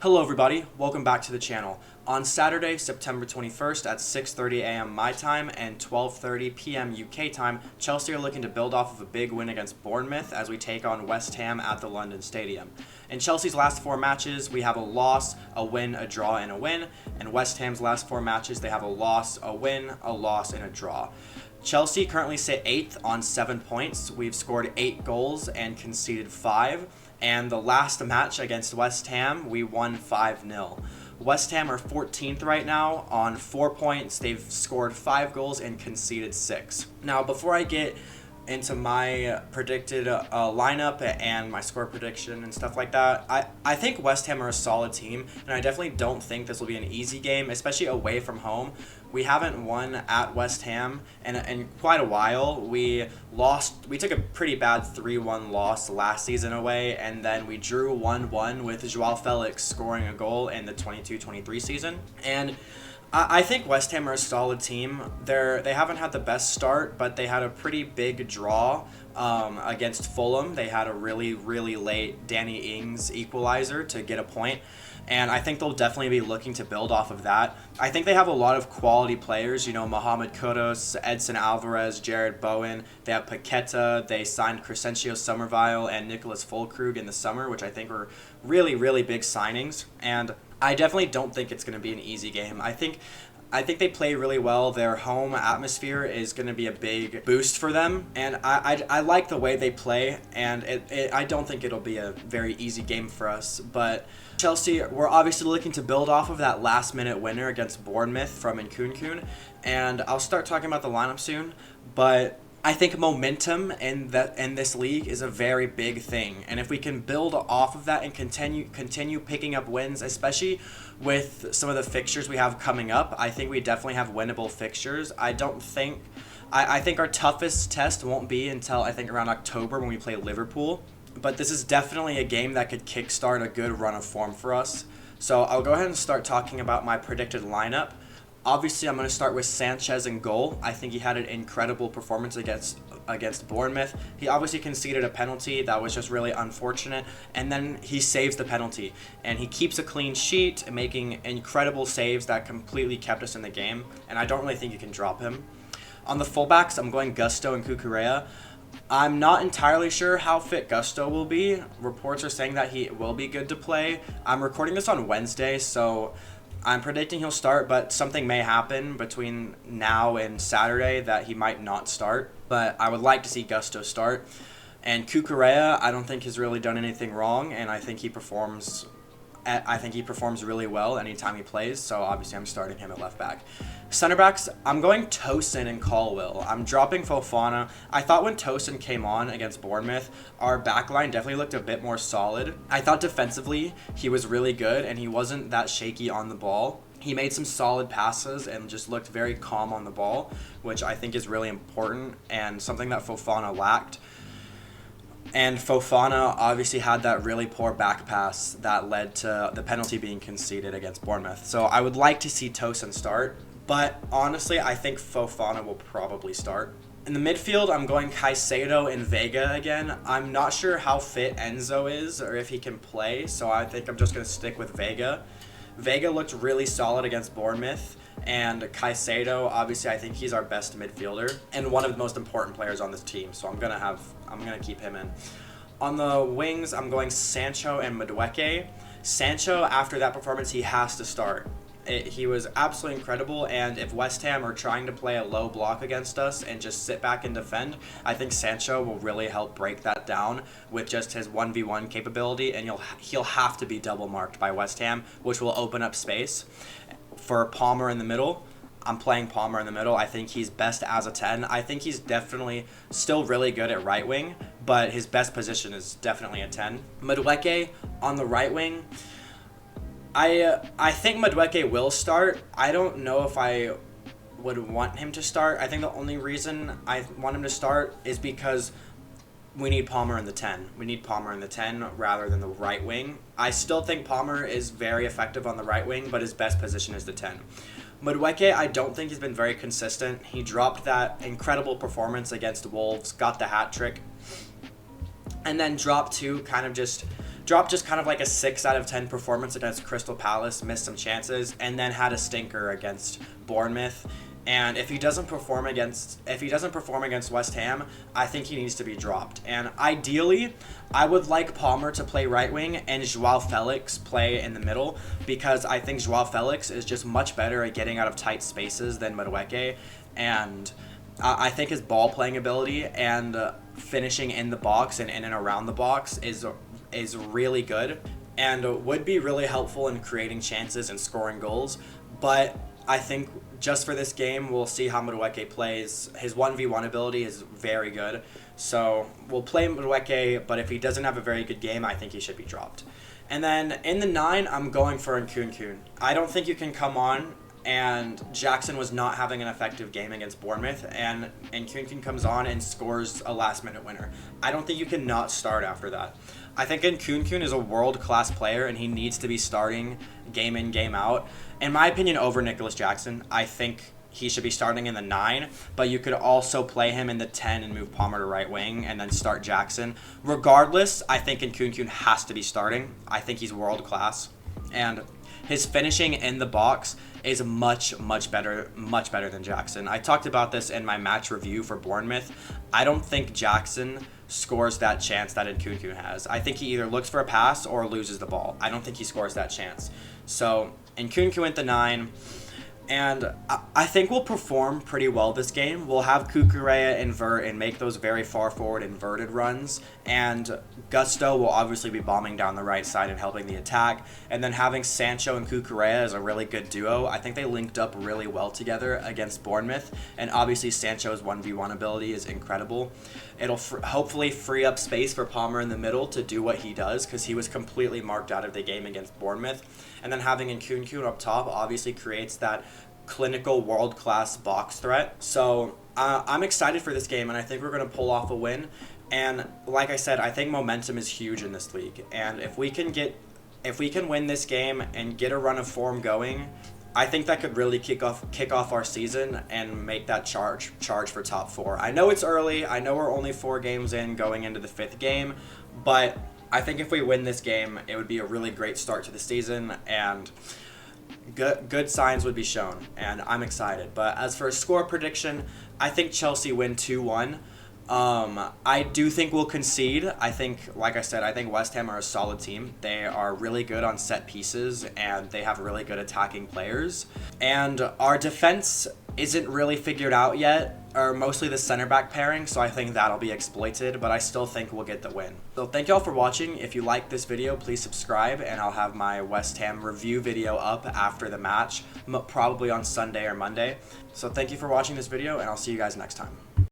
Hello everybody, welcome back to the channel. On Saturday, September 21st at 6:30 a.m. my time and 12:30 p.m. UK time, Chelsea are looking to build off of a big win against Bournemouth as we take on West Ham at the London Stadium. In Chelsea's last four matches, we have a loss, a win, a draw, and a win. And West Ham's last four matches, they have a loss, a win, a loss, and a draw. Chelsea currently sit 8th on 7 points. We've scored 8 goals and conceded 5. And the last match against West Ham, we won 5-0. West Ham are 14th right now on 4 points. They've scored 5 goals and conceded 6. Now, before I get into my predicted lineup and my score prediction and stuff like that, I think West Ham are a solid team, and I definitely don't think this will be an easy game, especially away from home. We haven't won at West Ham in quite a while. We took a pretty bad 3-1 loss last season away, and then we drew 1-1 with Joao Felix scoring a goal in the 22-23 season. And I think West Ham are a solid team. They haven't had the best start, but they had a pretty big draw against Fulham. They had a really, really late Danny Ings equalizer to get a point. And I think they'll definitely be looking to build off of that. I think they have a lot of quality players, Mohamed Kudus, Edson Alvarez, Jared Bowen. They have Paqueta. They signed Crescencio Somerville and Nicholas Füllkrug in the summer, which I think were really, really big signings. And I definitely don't think it's going to be an easy game. I think they play really well. Their home atmosphere is going to be a big boost for them, and I like the way they play, and I don't think it'll be a very easy game for us. But Chelsea, we're obviously looking to build off of that last-minute winner against Bournemouth from Nkunku, and I'll start talking about the lineup soon, but I think momentum in this league is a very big thing, and if we can build off of that and continue picking up wins, especially with some of the fixtures we have coming up, I think we definitely have winnable fixtures. I think our toughest test won't be until I think around October when we play Liverpool, but this is definitely a game that could kickstart a good run of form for us. So I'll go ahead and start talking about my predicted lineup. Obviously, I'm going to start with Sanchez in goal. I think he had an incredible performance against Bournemouth. He obviously conceded a penalty that was just really unfortunate, and then he saves the penalty. And he keeps a clean sheet, making incredible saves that completely kept us in the game, and I don't really think you can drop him. On the fullbacks, I'm going Gusto and Cucurella. I'm not entirely sure how fit Gusto will be. Reports are saying that he will be good to play. I'm recording this on Wednesday, so I'm predicting he'll start, but something may happen between now and Saturday that he might not start. But I would like to see Gusto start. And Cucurella, I don't think has really done anything wrong, and I think he performs really well anytime he plays, so obviously I'm starting him at left back. Center backs, I'm going Tosin and Colwill. I'm dropping Fofana. I thought when Tosin came on against Bournemouth, our back line definitely looked a bit more solid. I thought defensively he was really good, and he wasn't that shaky on the ball. He made some solid passes and just looked very calm on the ball, which I think is really important and something that Fofana lacked. And Fofana obviously had that really poor back pass that led to the penalty being conceded against Bournemouth. So I would like to see Tosin start, but honestly, I think Fofana will probably start. In the midfield, I'm going Caicedo and Vega again. I'm not sure how fit Enzo is or if he can play, so I think I'm just going to stick with Vega. Vega looked really solid against Bournemouth, and Caicedo, obviously, I think he's our best midfielder and one of the most important players on this team, so I'm gonna keep him in. On the wings, I'm going Sancho and Madueke. Sancho, after that performance, he has to start. He was absolutely incredible, and if West Ham are trying to play a low block against us and just sit back and defend, I think Sancho will really help break that down with just his 1v1 capability, and he'll have to be double marked by West Ham, which will open up space. For Palmer in the middle, I'm playing Palmer in the middle. I think he's best as a 10. I think he's definitely still really good at right wing, but his best position is definitely a 10. Madueke on the right wing, I think Madueke will start. I don't know if I would want him to start. I think the only reason I want him to start is because we need Palmer in the 10. We need Palmer in the 10 rather than the right wing. I still think Palmer is very effective on the right wing, but his best position is the 10. Madueke, I don't think he's been very consistent. He dropped that incredible performance against Wolves, got the hat trick, and then dropped to kind of just dropped just kind of like a 6 out of 10 performance against Crystal Palace, missed some chances, and then had a stinker against Bournemouth. And if he doesn't perform against West Ham, I think he needs to be dropped. And ideally, I would like Palmer to play right wing and Joao Felix play in the middle, because I think Joao Felix is just much better at getting out of tight spaces than Madueke, and I think his ball playing ability and finishing in the box and in and around the box is really good and would be really helpful in creating chances and scoring goals. But I think just for this game, we'll see how Madueke plays. His 1v1 ability is very good. So we'll play Madueke, but if he doesn't have a very good game, I think he should be dropped. And then in the 9, I'm going for Nkunku. I don't think you can come on, and Jackson was not having an effective game against Bournemouth, and Nkunku comes on and scores a last-minute winner. I don't think you can not start after that. I think Nkunku is a world-class player, and he needs to be starting game in, game out. In my opinion, over Nicholas Jackson, I think he should be starting in the 9, but you could also play him in the 10 and move Palmer to right wing and then start Jackson. Regardless, I think Nkunku has to be starting. I think he's world-class, and his finishing in the box is much better than Jackson. I talked about this in my match review for Bournemouth. I don't think Jackson scores that chance that Nkunku has. I think he either looks for a pass or loses the ball. I don't think he scores that chance. So Nkunku at the 9. And I think we'll perform pretty well this game. We'll have Cucurella invert and make those very far forward inverted runs. And Gusto will obviously be bombing down the right side and helping the attack. And then having Sancho and Cucurella is a really good duo. I think they linked up really well together against Bournemouth. And obviously Sancho's 1v1 ability is incredible. It'll hopefully free up space for Palmer in the middle to do what he does, because he was completely marked out of the game against Bournemouth. And then having Nkunku up top obviously creates that clinical world-class box threat. So I'm excited for this game, and I think we're going to pull off a win. And like I said, I think momentum is huge in this league. And if we can win this game and get a run of form going, I think that could really kick off our season and make that charge for top 4. I know it's early. I know we're only 4 games in going into the 5th game, but I think if we win this game, it would be a really great start to the season, and good signs would be shown, and I'm excited. But as for a score prediction, I think Chelsea win 2-1. I do think we'll concede. I think, like I said, I think West Ham are a solid team. They are really good on set pieces, and they have really good attacking players. And our defense isn't really figured out yet, or mostly the center back pairing, so I think that'll be exploited, but I still think we'll get the win. So thank y'all for watching. If you like this video, please subscribe, and I'll have my West Ham review video up after the match, probably on Sunday or Monday. So thank you for watching this video, and I'll see you guys next time.